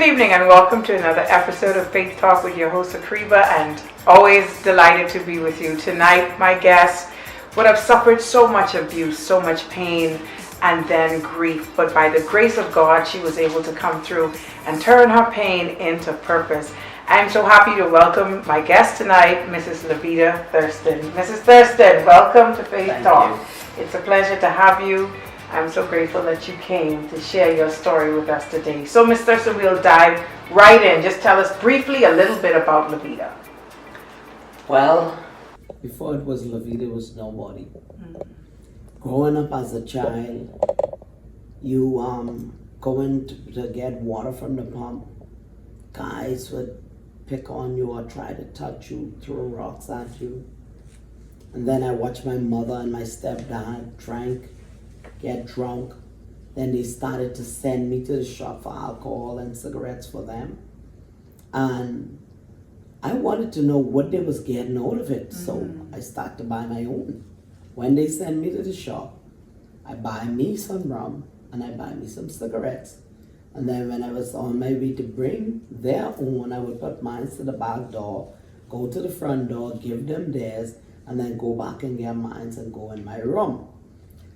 evening and welcome to another episode of Faith Talk with your host Akriba, and always delighted to be with you. Tonight my guest would have suffered so much abuse, so much pain and then grief, but by the grace of God she was able to come through and turn her pain into purpose. I'm so happy to welcome my guest tonight, Mrs. Lavita Thurston. Mrs. Thurston, welcome to Faith Talk. It's a pleasure to have you. I'm so grateful that you came to share your story with us today. So, Ms. Thurston, we'll dive right in. Just tell us briefly a little bit about Lavita. Well, before it was Lavita, it was nobody. Growing up as a child, you going to get water from the pump, guys would pick on you or try to touch you, throw rocks at you. And then I watched my mother and my stepdad drink, get drunk. Then they started to send me to the shop for alcohol and cigarettes for them. And I wanted to know what they was getting out of it. So I started to buy my own. When they send me to the shop, I buy me some rum and I buy me some cigarettes. And then when I was on my way to bring their own, I would put mine to the back door, go to the front door, give them theirs, and then go back and get mine and go in my room.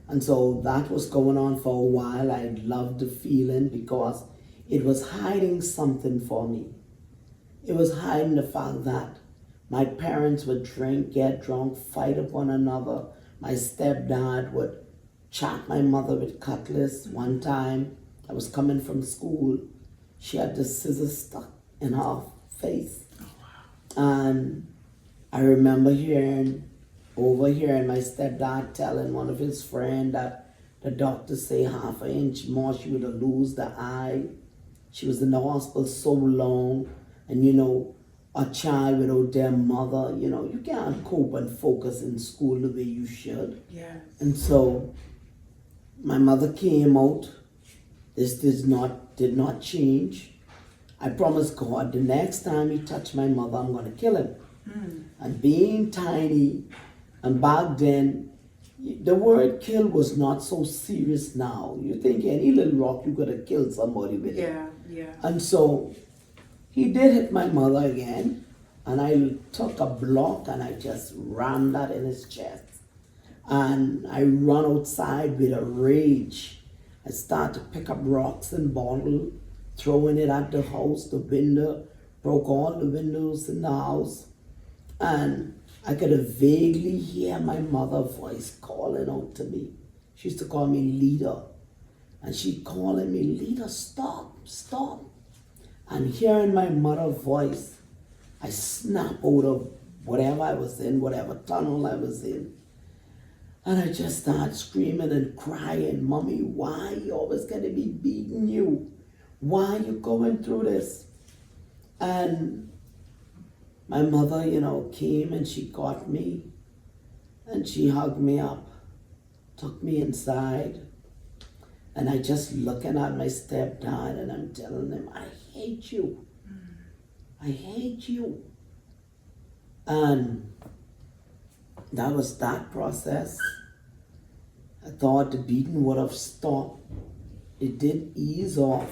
And so that was going on for a while. I loved the feeling because it was hiding something for me. It was hiding the fact that my parents would drink, get drunk, fight up one another. My stepdad would chop my mother with cutlass. One time I was coming from school. She had the scissors stuck in her face. And I remember overhearing my stepdad telling one of his friends that the doctor say half an inch more she would have lost the eye. She was in the hospital so long, and a child without their mother, you can't cope and focus in school the way you should. Yes. And so my mother came out. This did not change. I promised God the next time he touched my mother, I'm going to kill him. And being tiny, and back then, the word kill was not so serious now. You think any little rock you could have killed somebody with it. Yeah. And so he did hit my mother again, and I took a block and I just rammed that in his chest. And I run outside with a rage. I start to pick up rocks and bottles, throwing it at the house, the window, broke all the windows in the house. And I could vaguely hear my mother's voice calling out to me. She used to call me leader. And she calling me, leader, stop. And hearing my mother's voice, I snap out of whatever I was in, whatever tunnel I was in. And I just start screaming and crying, Mommy, why you always gonna be beating you? Why you going through this? And my mother, came and she got me and she hugged me up, took me inside, and I just looking at my stepdad and I'm telling him, I hate you. I hate you. And that was that process. I thought the beating would have stopped. It did ease off.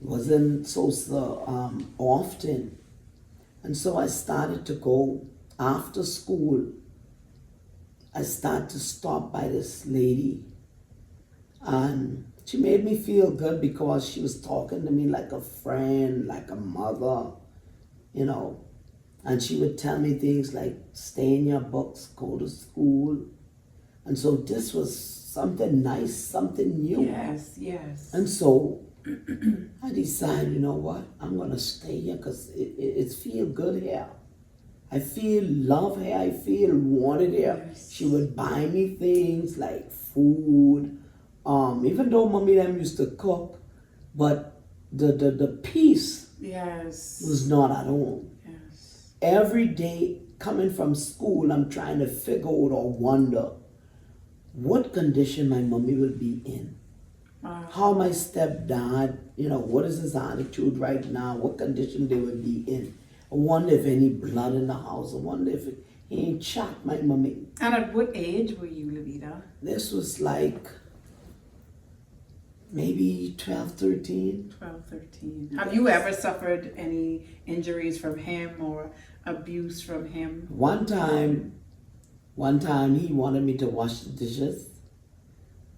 It wasn't so often. And so I started to go after school. I started to stop by this lady. And she made me feel good because she was talking to me like a friend, like a mother, And she would tell me things like, stay in your books, go to school. And so this was something nice, something new. Yes. And so I decided, you know what, I'm going to stay here because it feels good here. I feel love here. I feel wanted here. Yes. She would buy me things like food. Even though mommy them used to cook, but the peace was not at home. Yes. Every day coming from school, I'm trying to figure out or wonder what condition my mommy will be in. How my stepdad, what is his attitude right now? What condition they would be in? I wonder if any blood in the house. I wonder if he ain't shot my mommy. And at what age were you, Lavita? This was like maybe 12, 13. 12, 13. Have you ever suffered any injuries from him or abuse from him? One time he wanted me to wash the dishes,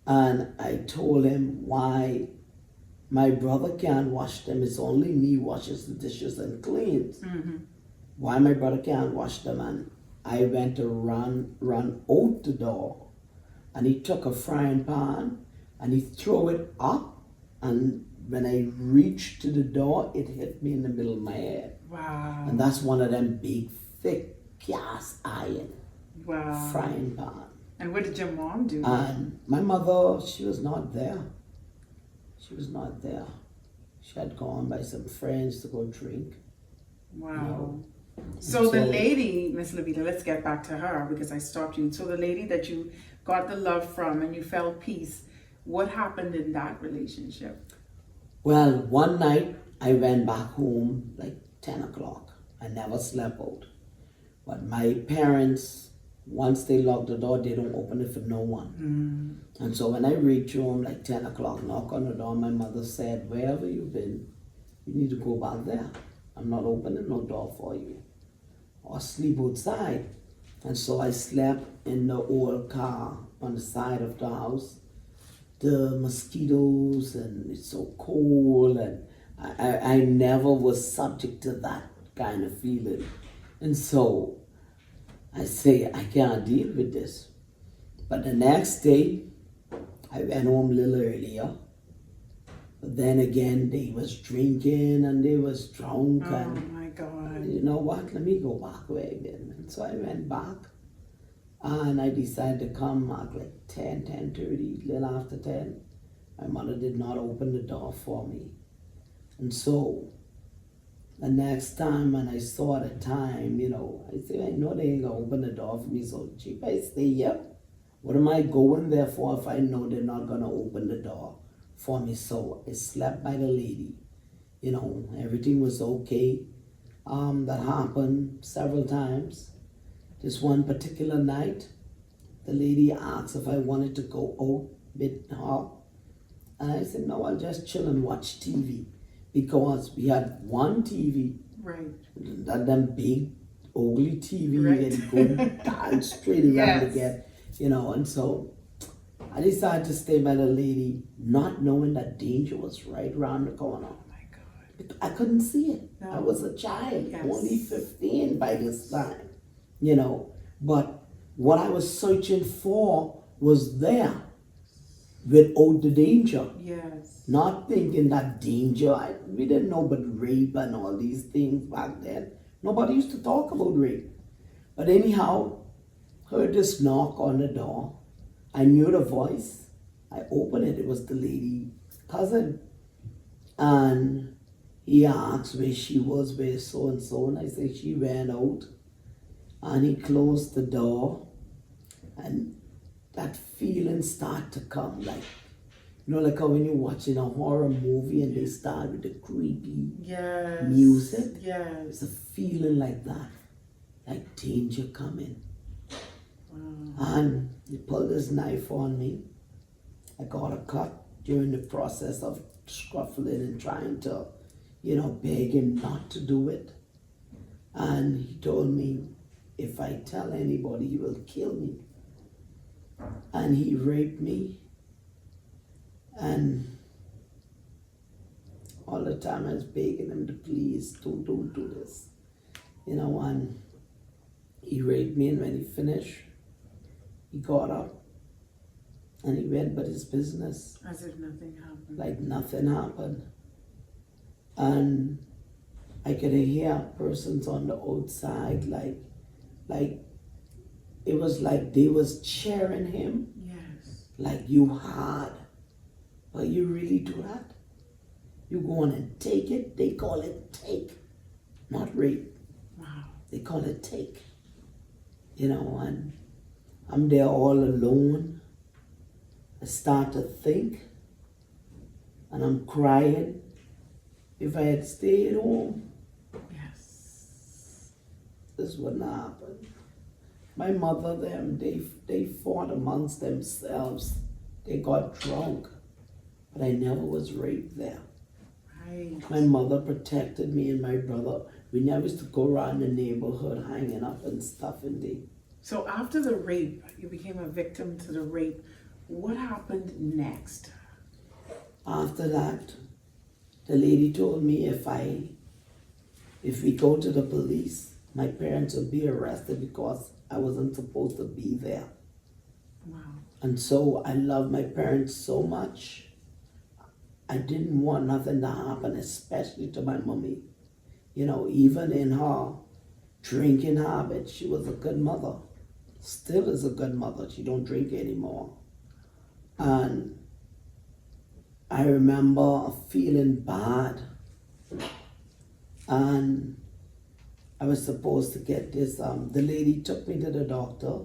and I told him why my brother can't wash them. It's only me washes the dishes and cleans. Mm-hmm. Why my brother can't wash them? And I went to run out the door, and he took a frying pan and he threw it up, and when I reached to the door, it hit me in the middle of my head. Wow. And that's one of them big, thick cast iron frying pan. And what did your mom do? And my mother, she was not there. She was not there. She had gone by some friends to go drink. Wow. You know. So the lady, Miss Lavita, let's get back to her because I stopped you. So the lady that you got the love from and you felt peace, what happened in that relationship? Well, one night I went back home like 10 o'clock. I never slept out. But my parents, once they lock the door, they don't open it for no one. And so when I reached home like 10 o'clock, knock on the door, my mother said, wherever you've been, you need to go back there. I'm not opening no door for you. Or sleep outside. And so I slept in the old car on the side of the house. The mosquitoes, and it's so cold, and I never was subject to that kind of feeling. And so I say, I can't deal with this. But the next day, I went home a little earlier. But then again, they was drinking and they was drunk. Oh and my God. you know what? Let me go back where I've been. And so I went back. And I decided to come back like 10, 10:30, little after 10. My mother did not open the door for me. And so the next time when I saw the time, you know, I said, I know they ain't gonna open the door for me, so cheap I stay here. What am I going there for if I know they're not gonna open the door for me? So I slept by the lady. You know, everything was okay. That happened several times. This one particular night, the lady asked if I wanted to go out with her. And I said, no, I'll just chill and watch TV. Because we had one TV. Right. That them big, ugly TV. Right. And go down straight around again. You know, and so I decided to stay by the lady, not knowing that danger was right around the corner. Oh my God. I couldn't see it. No. I was a child, Yes. only 15 by this time. You know, but what I was searching for was there without the danger. Yes. Not thinking that danger, we didn't know about rape and all these things back then. Nobody used to talk about rape. But anyhow, heard this knock on the door. I knew the voice. I opened it. It was the lady cousin. And he asked where she was, where so and so. And I said she ran out. And he closed the door, and that feeling started to come, like, you know, like how when you're watching a horror movie and they start with the creepy music. Yes. It's a feeling like that, like danger coming. Wow. And he pulled his knife on me. I got a cut during the process of scuffling and trying to, you know, beg him not to do it. And he told me, if I tell anybody, he will kill me. And he raped me. And all the time I was begging him to please don't do this. You know, and he raped me, and when he finished, he got up and he went about his business. As if nothing happened. Like nothing happened. And I could hear persons on the outside like it was like they was cheering him. Yes. Like, you hard. But you really do that? You go on and take it? They call it take, not rape. Wow. They call it take. You know, and I'm there all alone. I start to think, and I'm crying. If I had stayed home, Yes. this wouldn't happen. My mother, them, they fought amongst themselves. They got drunk. but I never was raped there. Right. My mother protected me and my brother. We never used to go around the neighborhood hanging up and stuff in the. So after the rape, you became a victim to the rape. What happened next? After that, the lady told me if we go to the police, my parents would be arrested because I wasn't supposed to be there. Wow. And so I love my parents so much. I didn't want nothing to happen, especially to my mommy. You know, even in her drinking habit, she was a good mother. Still is a good mother. She don't drink anymore. And I remember feeling bad. And I was supposed to get this, the lady took me to the doctor.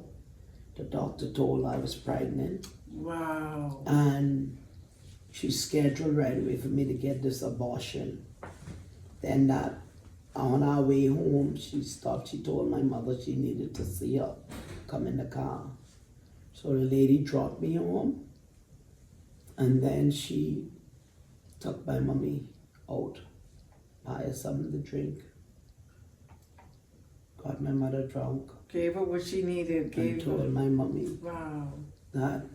The doctor told her I was pregnant. Wow. And she scheduled right away for me to get this abortion. Then that on our way home, she stopped. She told my mother she needed to see her come in the car. So the lady dropped me home, and then she took my mommy out, buy her something to drink, got my mother drunk, Gave her what she needed. and Gave told her. my mommy Wow. that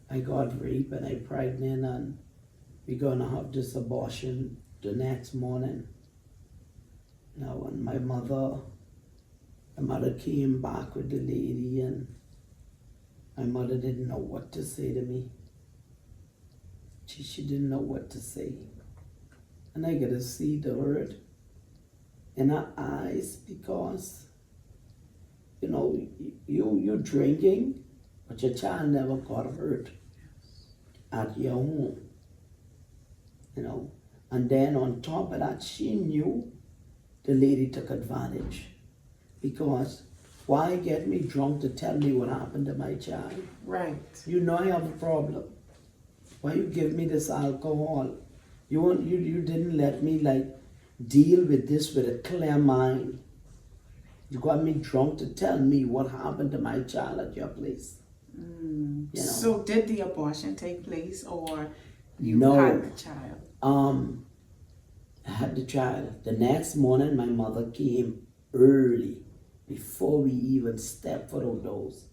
I got raped and I'm pregnant and we're gonna have this abortion the next morning. Now when my mother came back with the lady, and my mother didn't know what to say to me. She didn't know what to say. And I get to see the hurt in her eyes because, you know, you're drinking, but your child never got hurt at your home. You know, and then on top of that, she knew the lady took advantage. Because why get me drunk to tell me what happened to my child? Right. You know I have a problem. Why you give me this alcohol? You didn't let me deal with this with a clear mind. You got me drunk to tell me what happened to my child at your place. You know? So did the abortion take place, or you No. had the child? I had the child. The next morning my mother came early, before we even stepped foot outdoors.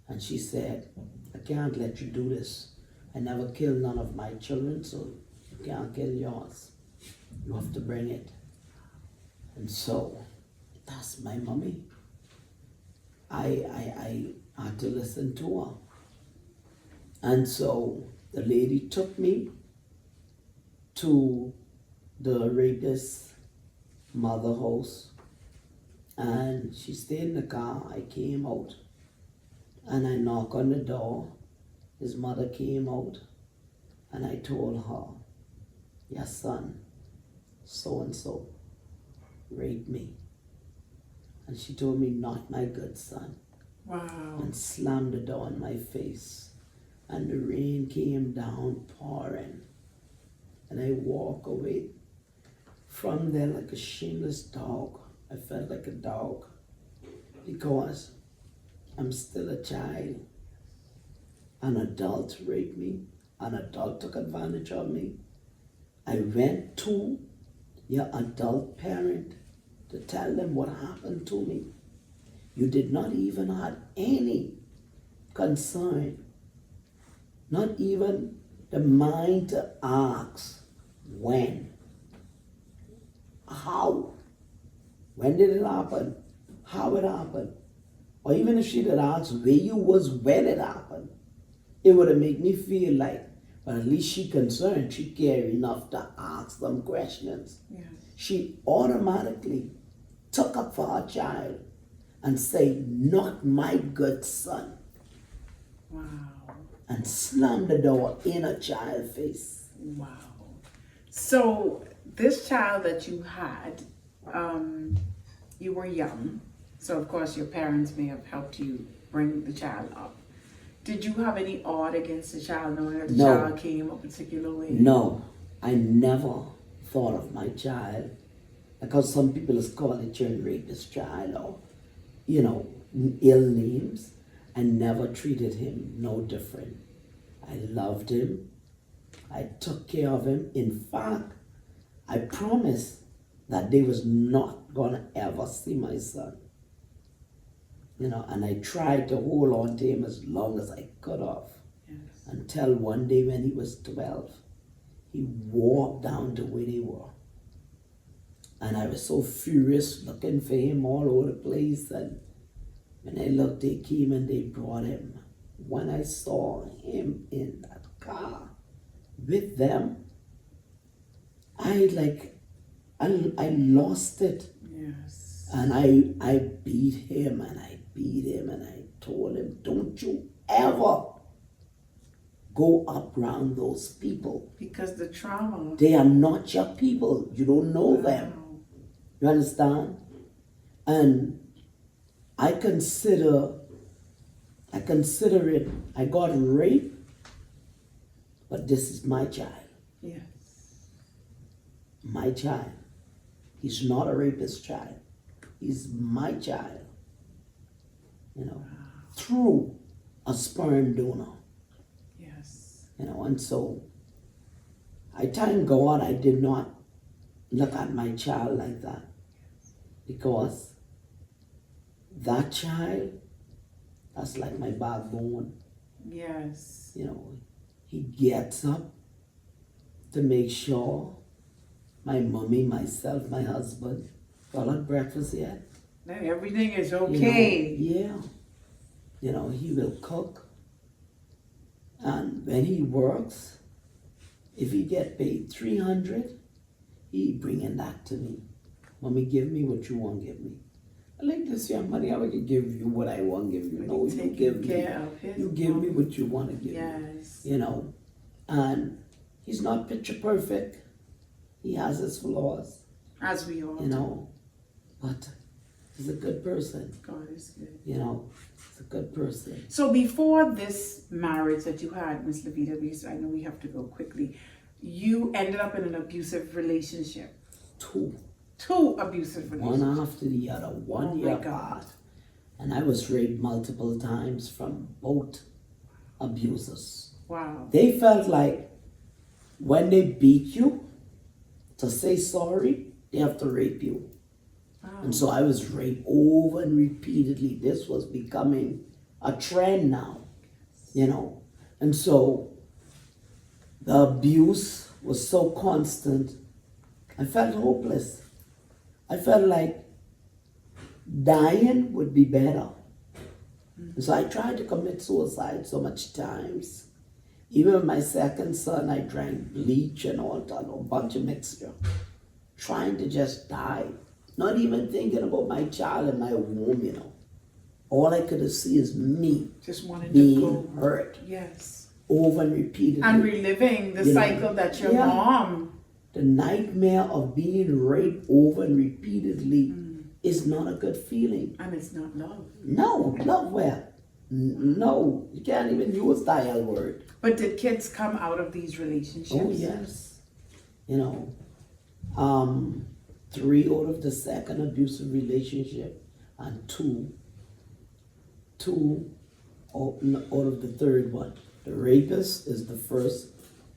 And she said, I can't let you do this. I never killed none of my children, so you can't kill yours. You have to bring it. And so, that's my mommy. I had to listen to her. And so, the lady took me to the rapist's mother house. And she stayed in the car. I came out and I knocked on the door. His mother came out and I told her, your son, so-and-so, raped me. And she told me, not my good son. Wow. And slammed the door in my face. And the rain came down pouring. And I walked away from there like a shameless dog. I felt like a dog because I'm still a child. An adult raped me. An adult took advantage of me. I went to your adult parent to tell them what happened to me. You did not even have any concern, not even the mind to ask when, how. When did it happen? How it happened? Or even if she'd have asked where you was when it happened, it would have made me feel like, well, at least she concerned. She cared enough to ask them questions. Yes. She automatically took up for her child and say, not my good son. Wow. And slammed the door in a child's face. Wow. So this child that you had, you were young, so of course your parents may have helped you bring the child up. Did you have any odd against the child, knowing that the No. child came a particular way? No, I never thought of my child, because some people is calling it child rapist child, or, you know, ill names. I never treated him no different. I loved him. I took care of him. In fact, I promised that they was not gonna ever see my son. And I tried to hold on to him as long as I could have. Yes. Until one day when he was 12, he walked down to where they were. And I was so furious looking for him all over the place. And when I looked, they came and they brought him. When I saw him in that car with them, I lost it. Yes. And I beat him and I beat him and I told him, don't you ever go up around those people. Because the trauma. They are not your people. You don't know them. You understand? And I consider it, I got raped, but this is my child. Yes. My child. He's not a rapist child. He's my child. Through a sperm donor. Yes. And so I thank God I did not look at my child like that. Because that child, that's like my backbone. Yes. He gets up to make sure my mommy, myself, my husband, got our breakfast yet. That everything is okay. He will cook. And when he works, if he get paid $300, he bringing that to me. Mommy, give me what you want to give me. I like this young money. I can give you what I want to give you. No, you give me. You give me what you want to give me. And he's not picture perfect. He has his flaws. As we all But he's a good person. God is good. He's a good person. So before this marriage that you had, Miss Lavita, because I know we have to go quickly, you ended up in an abusive relationship. Two abusive relationships. One after the other, 1 year apart. And I was raped multiple times from both abusers. Wow. They felt like when they beat you, to say sorry, they have to rape you. Wow. And so I was raped over and repeatedly. This was becoming a trend now, And so the abuse was so constant, I felt hopeless. I felt like dying would be better. And so I tried to commit suicide so much times. Even with my second son, I drank bleach and all that, a bunch of mixture. Trying to just die. Not even thinking about my child and my womb, All I could see is me just wanted being to go. hurt. Yes. Over and repeatedly. And reliving the cycle that your mom. The nightmare of being raped over and repeatedly is not a good feeling. And it's not love. No, love where? No, you can't even use that L word. But did kids come out of these relationships? Oh, yes. 3 out of the second abusive relationship and two out of the third one. The rapist is the first,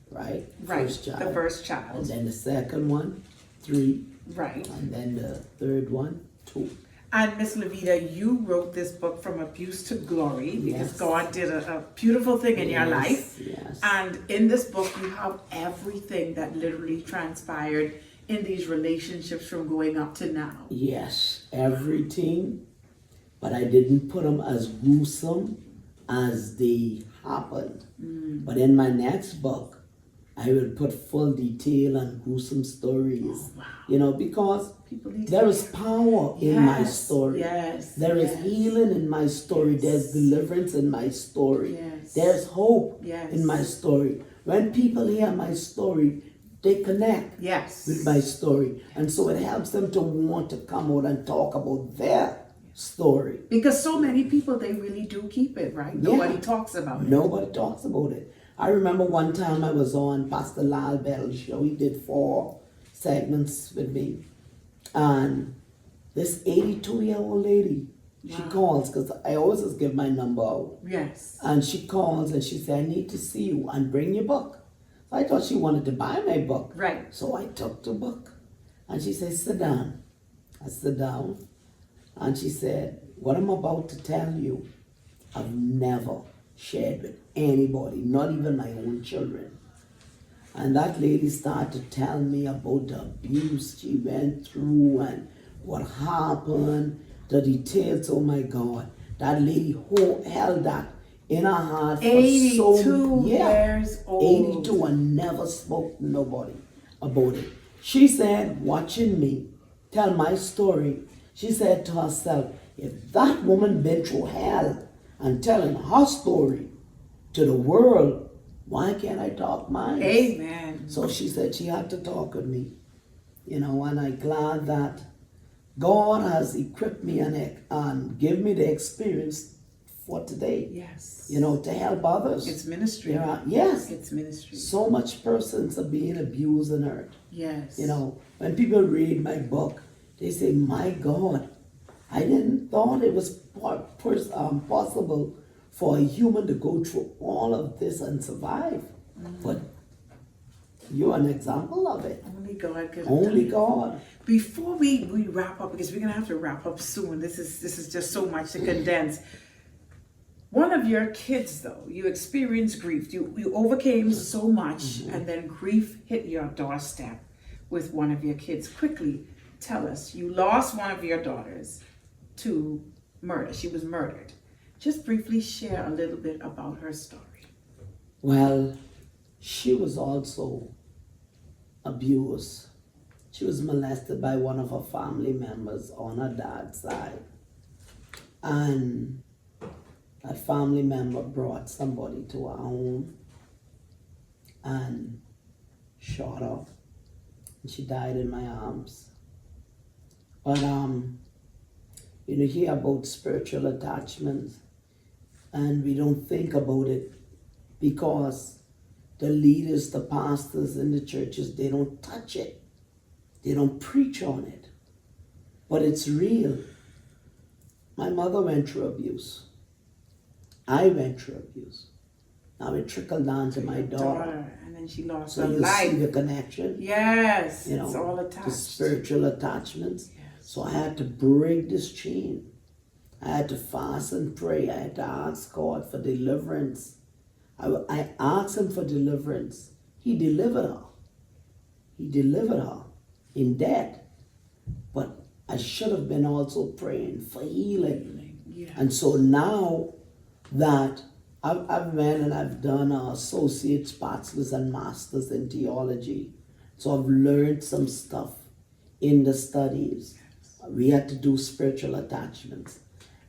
right? Right, First child. the first child. And then the second one, 3. Right. And then the third one, 2. And Miss Lavita, you wrote this book From Abuse to Glory because Yes. God did a beautiful thing in your life. Yes. And in this book, you have everything that literally transpired in these relationships from going up to now. Yes, everything. But I didn't put them as gruesome as they happened. But in my next book, I will put full detail and gruesome stories. Oh, wow. Because People need there is power in my Yes, story. yes, There is yes. healing in my story. Yes. There's deliverance in my story. Yes. There's hope Yes. in my story. When people hear my story, they connect Yes. with my story. And so it helps them to want to come out and talk about their story. Because so many people, they really do keep it, right? Yeah. Nobody talks about it. Nobody talks about it. I remember one time I was on Pastor Lal Bell's show. He did 4 segments with me. And this 82-year-old lady, she Wow. calls, because I always just give my number out. Yes. And she calls and she said, I need to see you and bring your book. I thought she wanted to buy my book. Right. So I took the book. And she said, sit down. I sat down. And she said, what I'm about to tell you, I've never shared with anybody, not even my own children. And that lady started to tell me about the abuse she went through and what happened, the details. Oh my God. That lady held that in her heart for 82 years old. 82 and never spoke to nobody about it. She said, watching me tell my story, she said to herself, if that woman been through hell and telling her story to the world, why can't I talk mine? Amen. So she said she had to talk with me, and I'm glad that God has equipped me and give me the experience for today. Yes. To help others. It's ministry. Yes. It's ministry. So much persons are being abused and hurt. Yes. When people read my book, they say, my God, I didn't thought it was possible for a human to go through all of this and survive. But you're an example of it. Only God could. Only God. Before we wrap up, because we're gonna have to wrap up soon. This is just so much to condense. One of your kids, though, you experienced grief. You overcame so much, and then grief hit your doorstep with one of your kids. Quickly, tell us, you lost one of your daughters to murder. She was murdered. Just briefly share a little bit about her story. Well, she was also abused. She was molested by one of her family members on her dad's side. And that family member brought somebody to our home and shot her. And she died in my arms. But you hear about spiritual attachments, and we don't think about it because the leaders, the pastors in the churches, they don't touch it. They don't preach on it. But it's real. My mother went through abuse. I went through abuse. Now it trickled down to my daughter. And then she lost So her you life. see the connection. Yes, it's all attached. The spiritual attachments. Yes. So I had to break this chain. I had to fast and pray. I had to ask God for deliverance. I asked him for deliverance. He delivered her. He delivered her in death. But I should have been also praying for healing. Yeah. And so now that I've went and I've done associate's, bachelor's, and master's in theology. So I've learned some stuff in the studies. We had to do spiritual attachments.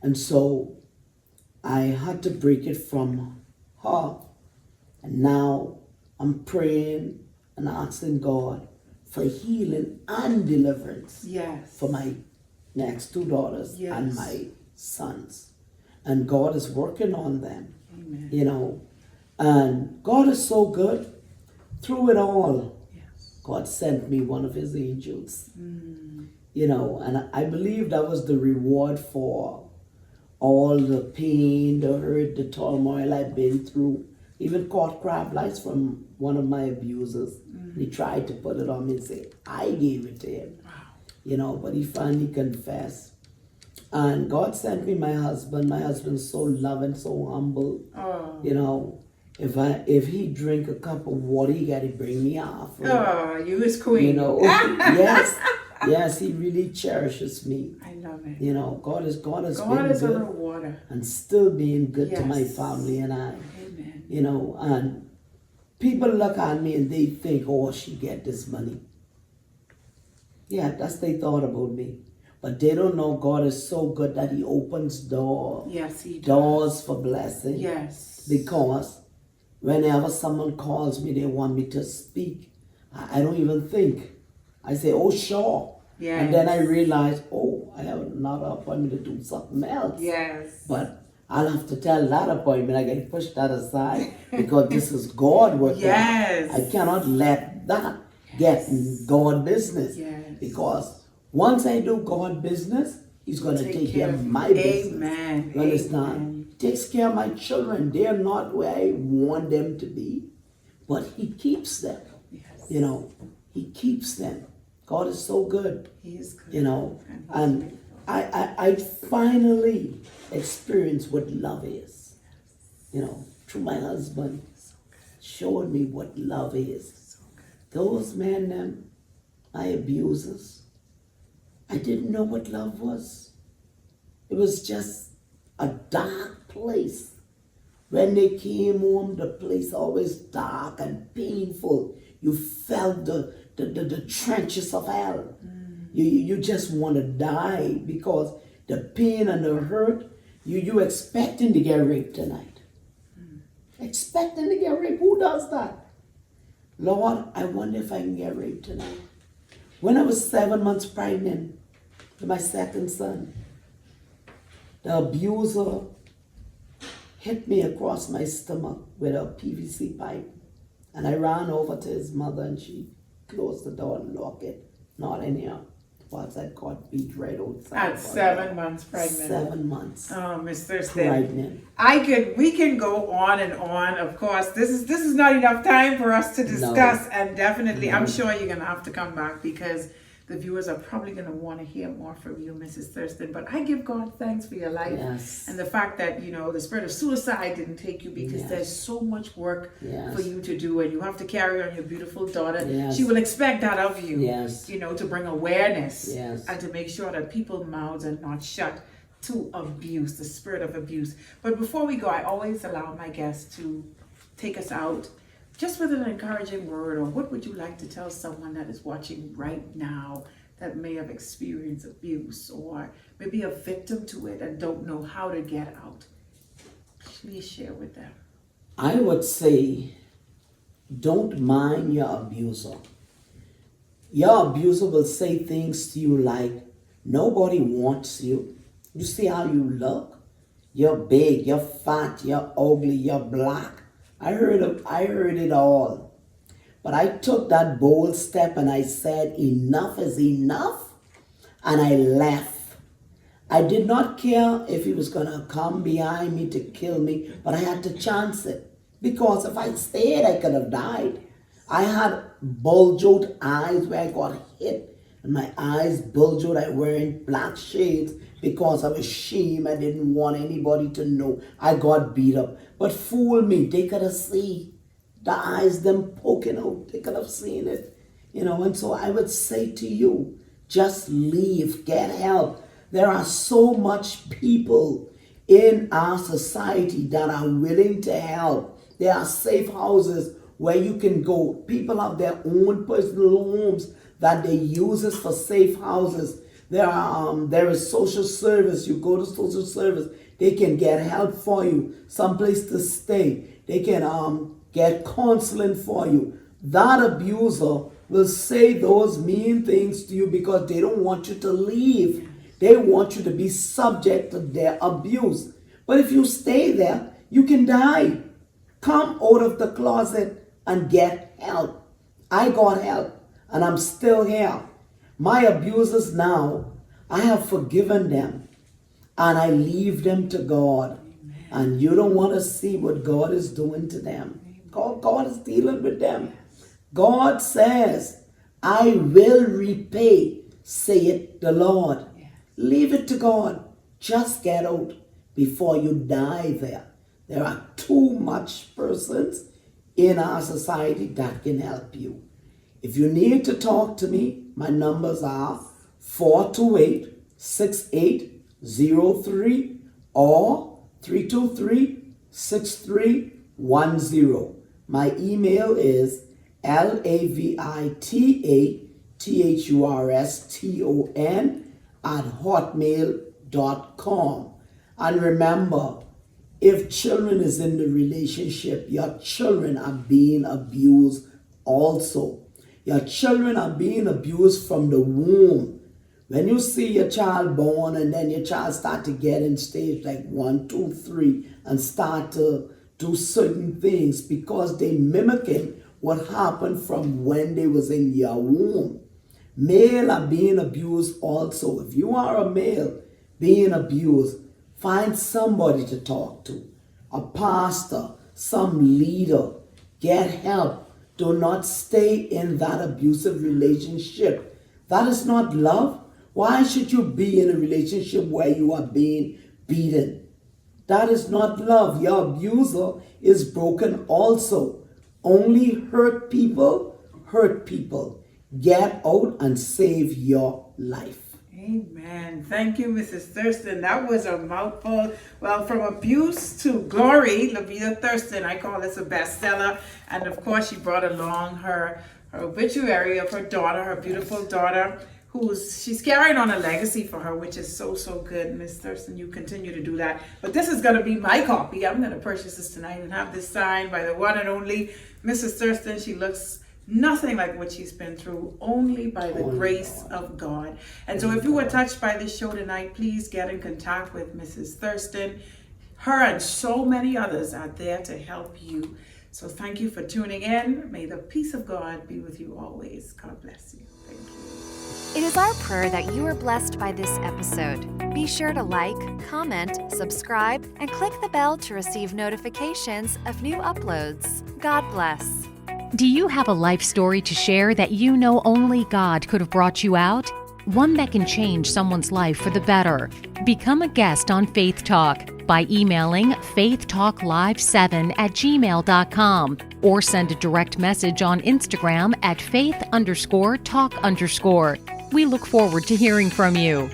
And so I had to break it from her. And now I'm praying and asking God for healing and deliverance. Yes. For my next two daughters. Yes. And my sons. And God is working on them. Amen. And God is so good. Through it all, Yes. God sent me one of his angels. And I believe that was the reward for all the pain, the hurt, the turmoil I've been through. Even caught crab lice from one of my abusers. He tried to put it on me and say, I gave it to him. Wow. But he finally confessed. And God sent me my husband. My husband's so loving, so humble. Oh. If he drink a cup of water, he got to bring me half. Oh, you his queen. Yes, he really cherishes me. I love it. God is God is good a rewarder. and still being good to my Yes. family and I. Amen. And people look at me and they think, oh, she get this money. Yeah, that's they thought about me. But they don't know God is so good that he opens doors. Yes, he does. Doors for blessing. Yes. Because whenever someone calls me, they want me to speak. I don't even think. I say, oh, sure. Yes. And then I realize, oh, I have another appointment to do something else. Yes. But I'll have to tell that appointment, I got to push that aside because this is God working. Yes. I cannot let that get in God business. Yes. Because once I do God business, he's going to take care of my business. Amen. You understand? Amen. He takes care of my children. They are not where I want them to be. but he keeps them. Yes. You know, he keeps them. God is so good. He is good. You know, and I finally experienced what love is. You know, through my husband, showed me what love is. Those men, my abusers, I didn't know what love was. It was just a dark place. When they came home, the place always dark and painful. You felt the trenches of hell. You just want to die because the pain and the hurt, you expecting to get raped tonight. Expecting to get raped. Who does that? Lord, I wonder if I can get raped tonight. When I was 7 months pregnant with my second son, the abuser hit me across my stomach with a PVC pipe. And I ran over to his mother and she closed the door and locked it. Not in here. Was I got beat right outside. At 7 months pregnant. 7 months. Oh, Miss Thurston. Pregnant. We can go on and on. Of course, this is not enough time for us to discuss, and definitely, I'm sure you're gonna have to come back because the viewers are probably gonna want to hear more from you, Mrs. Thurston. But I give God thanks for your life and the fact that the spirit of suicide didn't take you because there's so much work for you to do, and you have to carry on your beautiful daughter. She will expect that of you. To bring awareness and to make sure that people's mouths are not shut to abuse, the spirit of abuse. But before we go, I always allow my guests to take us out just with an encouraging word, or what would you like to tell someone that is watching right now that may have experienced abuse or maybe a victim to it and don't know how to get out? Please share with them. I would say, don't mind your abuser. Your abuser will say things to you like, nobody wants you. You see how you look? You're big, you're fat, you're ugly, you're black. I heard it all. But I took that bold step and I said, enough is enough. And I left. I did not care if he was going to come behind me to kill me, but I had to chance it. Because if I stayed, I could have died. I had bulge out eyes where I got hit. And my eyes bulged out. I wearing black shades because I was ashamed. I didn't want anybody to know I got beat up. But fool me, they could have seen the eyes them poking out. They could have seen it. And so I would say to you, just leave, get help. There are so much people in our society that are willing to help. There are safe houses where you can go. People have their own personal homes that they use for safe houses. There is social service. You go to social service, they can get help for you, someplace to stay. They can get counseling for you. That abuser will say those mean things to you because they don't want you to leave. They want you to be subject to their abuse. But if you stay there, you can die. Come out of the closet and get help. I got help and I'm still here. My abusers now, I have forgiven them and I leave them to God. Amen. And you don't want to see what God is doing to them. God is dealing with them. God says, I will repay, saith the Lord. Leave it to God. Just get out before you die there. There are too much persons in our society that can help you. If you need to talk to me, my numbers are 428-6803 or 323-6310. My email is lavitaThurston@hotmail.com. And remember, if children is in the relationship, your children are being abused also. Your children are being abused from the womb. When you see your child born and then your child start to get in stage like 1, 2, 3 and start to do certain things because they mimicking what happened from when they was in your womb. Male are being abused also. If you are a male being abused, find somebody to talk to. A pastor, some leader. Get help. Do not stay in that abusive relationship. That is not love. Why should you be in a relationship where you are being beaten? That is not love. Your abuser is broken also. Only hurt people hurt people. Get out and save your life. Amen. Thank you, Mrs. Thurston. That was a mouthful. Well, from abuse to glory, Lavita Thurston, I call this a bestseller. And of course, she brought along her obituary of her daughter, her beautiful daughter, she's carrying on a legacy for her, which is so, so good. Miss Thurston, you continue to do that. But this is going to be my copy. I'm going to purchase this tonight and have this signed by the one and only Mrs. Thurston. She looks nothing like what she's been through, only by the grace of God. And so if you were touched by this show tonight, please get in contact with Mrs. Thurston. Her and so many others are there to help you. So thank you for tuning in. May the peace of God be with you always. God bless you. Thank you. It is our prayer that you are blessed by this episode. Be sure to like, comment, subscribe, and click the bell to receive notifications of new uploads. God bless. Do you have a life story to share that you know only God could have brought you out? One that can change someone's life for the better. Become a guest on Faith Talk by emailing faithtalklive7@gmail.com or send a direct message on Instagram at faith_talk_. We look forward to hearing from you.